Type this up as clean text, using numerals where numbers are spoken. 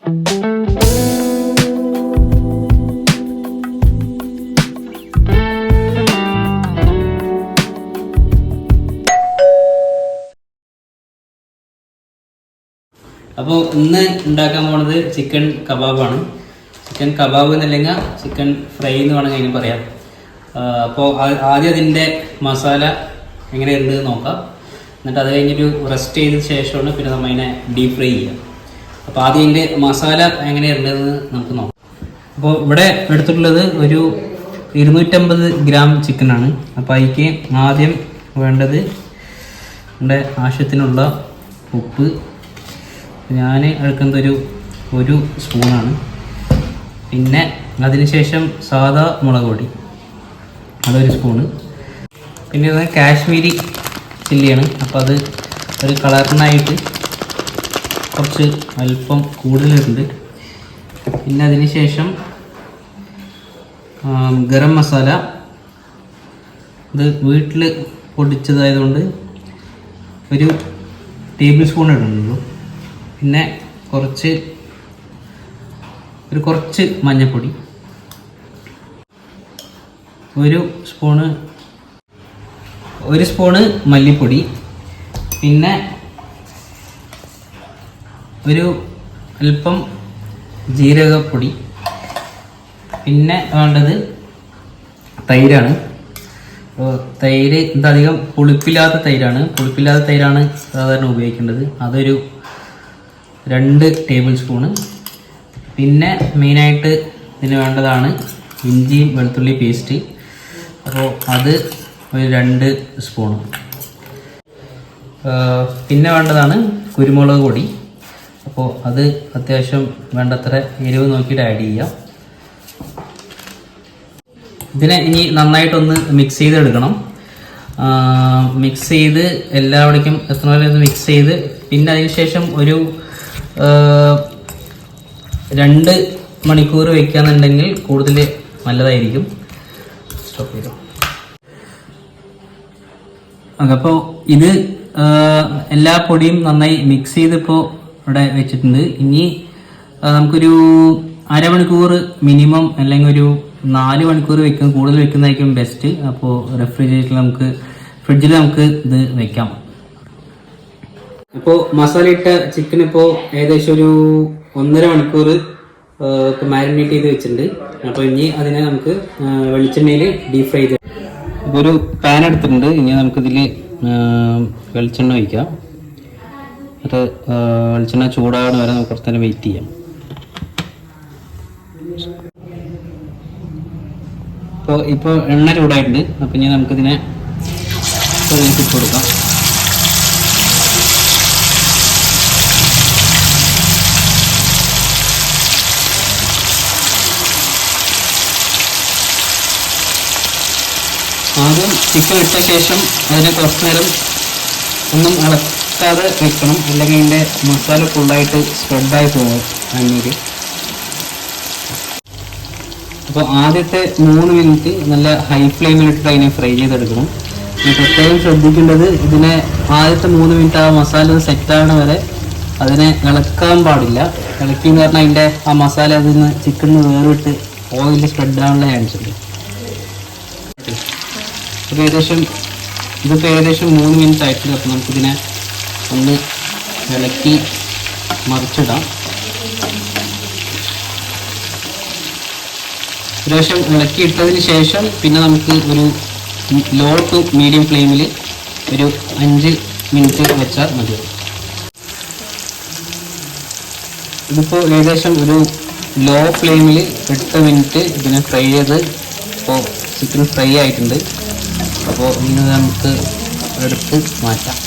അപ്പോൾ ഇന്ന് ഉണ്ടാക്കാൻ പോണത് ചിക്കൻ കബാബാണ്. ചിക്കൻ കബാബ് എന്നല്ലെങ്കിൽ ചിക്കൻ ഫ്രൈ എന്ന് വേണമെങ്കിൽ അതിന് പറയാം. അപ്പോൾ ആദ്യം അതിൻ്റെ മസാല എങ്ങനെയുണ്ട് നോക്കാം. എന്നിട്ട് അത് കഴിഞ്ഞൊരു റെസ്റ്റ് ചെയ്ത ശേഷമാണ് പിന്നെ നമ്മൾ അതിനെ ഡീപ് ഫ്രൈ ചെയ്യുക. അപ്പോൾ ആദ്യം അതിൻ്റെ മസാല എങ്ങനെയുണ്ടെന്ന് നമുക്ക് നോക്കാം. അപ്പോൾ ഇവിടെ എടുത്തിട്ടുള്ളത് ഒരു 250 ഗ്രാം ചിക്കനാണ്. അപ്പോൾ അതിലേക്ക് ആദ്യം വേണ്ടത് നമ്മുടെ ആവശ്യത്തിനുള്ള ഉപ്പ്. ഞാൻ എടുക്കുന്നത് ഒരു സ്പൂണാണ്. പിന്നെ അതിനുശേഷം സാദാ മുളക് പൊടി അതൊരു സ്പൂണ്. പിന്നെ ഇത് കാശ്മീരി ചില്ലിയാണ്. അപ്പോൾ അത് ഒരു കളറിനായിട്ട് കുറച്ച് അല്പം കൂടുതലുണ്ട്. പിന്നെ അതിന് ശേഷം ഗരം മസാല, ഇത് വീട്ടിൽ പൊടിച്ചതായതുകൊണ്ട് ഒരു ടേബിൾ സ്പൂൺ ഇടുന്നുള്ളൂ. പിന്നെ കുറച്ച് മഞ്ഞൾപ്പൊടി, ഒരു സ്പൂണ് മല്ലിപ്പൊടി, പിന്നെ ഒരു അല്പം ജീരകപ്പൊടി. പിന്നെ വേണ്ടത് തൈരാണ്. തൈര് ഇതധികം പുളിപ്പില്ലാത്ത തൈരാണ് സാധാരണ ഉപയോഗിക്കേണ്ടത്. അതൊരു 2 ടേബിൾ സ്പൂണ്. പിന്നെ മെയിനായിട്ട് ഇതിന് വേണ്ടതാണ് ഇഞ്ചിയും വെളുത്തുള്ളി പേസ്റ്റ്. അപ്പോൾ അത് ഒരു 2 സ്പൂണ്. പിന്നെ വേണ്ടതാണ് കുരുമുളക് പൊടി. അപ്പോൾ അത് അത്യാവശ്യം വേണ്ടത്ര എരിവ് നോക്കിയിട്ട് ആഡ് ചെയ്യാം. ഇതിനെ ഇനി നന്നായിട്ടൊന്ന് മിക്സ് ചെയ്തെടുക്കണം. മിക്സ് ചെയ്ത് എല്ലാവിടേക്കും എത്തുന്ന മിക്സ് ചെയ്ത് പിന്നെ അതിന് ശേഷം ഒരു 2 മണിക്കൂർ വെക്കുകയെന്നുണ്ടെങ്കിൽ കൂടുതൽ നല്ലതായിരിക്കും. സ്റ്റോപ്പ് ചെയ്തു. അപ്പോൾ ഇത് എല്ലാ പൊടിയും നന്നായി മിക്സ് ചെയ്തിപ്പോൾ ഇവിടെ വെച്ചിട്ടുണ്ട്. ഇനി നമുക്കൊരു അരമണിക്കൂർ മിനിമം അല്ലെങ്കിൽ ഒരു 4 മണിക്കൂർ വെക്കും, കൂടുതൽ വെക്കുന്നതായിരിക്കും ബെസ്റ്റ്. അപ്പോൾ ഫ്രിഡ്ജിൽ നമുക്ക് ഇത് വെക്കാം. ഇപ്പോൾ മസാല ഇട്ട ചിക്കൻ ഇപ്പോൾ ഏകദേശം ഒരു 1.5 മണിക്കൂർ മാരിനേറ്റ് ചെയ്ത് വെച്ചിട്ടുണ്ട്. അപ്പോൾ ഇനി അതിനെ നമുക്ക് വെളിച്ചെണ്ണയിൽ ഡീപ് ഫ്രൈ ചെയ്ത് ഇപ്പോൾ ഒരു പാൻ എടുത്തിട്ടുണ്ട്. ഇനി നമുക്കിതിൽ വെളിച്ചെണ്ണ ഒഴിക്കാം. അത് വെളിച്ചെണ്ണ ചൂടാകണ വരെ നമുക്ക് കുറച്ച് നേരം വെയിറ്റ് ചെയ്യാം. ഇപ്പോൾ എണ്ണ ചൂടായിട്ടുണ്ട്. അപ്പോൾ ഇനി നമുക്കിതിനെ ഇട്ട് കൊടുക്കാം. ആദ്യം ചിക്കൻ ഇട്ട ശേഷം അതിനെ കുറച്ച് നേരം ഒന്നും ഇളക്കാതെ വെക്കണം, അല്ലെങ്കിൽ അതിൻ്റെ മസാല ഫുള്ളായിട്ട് സ്പ്രെഡായി പോകും എണ്ണയിൽ. അപ്പോൾ ആദ്യത്തെ 3 മിനിറ്റ് നല്ല ഹൈ ഫ്ലെയിമിലിട്ട് അതിനെ ഫ്രൈ ചെയ്തെടുക്കണം. പ്രത്യേകം ശ്രദ്ധിക്കേണ്ടത്, ഇതിനെ ആദ്യത്തെ 3 മിനിറ്റ് ആ മസാല സെറ്റാകണ വരെ അതിനെ ഇളക്കാൻ പാടില്ല. ഇളക്കി എന്ന് പറഞ്ഞാൽ അതിൻ്റെ ആ മസാല അതിൽ നിന്ന് ചിക്കനിൽ വേറിട്ട് ഓയിൽ സ്പ്രെഡ് ആവാനുള്ള ചാൻസ് ഉണ്ട്. അപ്പോൾ ഏകദേശം 3 മിനിറ്റ് ആയിട്ടുണ്ട്. അപ്പോൾ നമുക്കിതിനെ ഒന്ന് ഇളക്കി മറിച്ചിടാം. ഏകദേശം ഇളക്കി ഇട്ടതിന് ശേഷം പിന്നെ നമുക്ക് ഒരു ലോ ടു മീഡിയം ഫ്ലെയിമിൽ ഒരു 5 മിനിറ്റ് വെച്ചാൽ മതി. ഇതിപ്പോൾ ഏകദേശം ഒരു ലോ ഫ്ലെയിമിൽ 8 മിനിറ്റ് ഇതിനെ ഫ്രൈ ചെയ്ത് ഇപ്പോൾ ചിക്കൻ ഫ്രൈ ആയിട്ടുണ്ട്. അപ്പോൾ ഇന്ന് നമുക്ക് എടുത്ത് മാറ്റാം.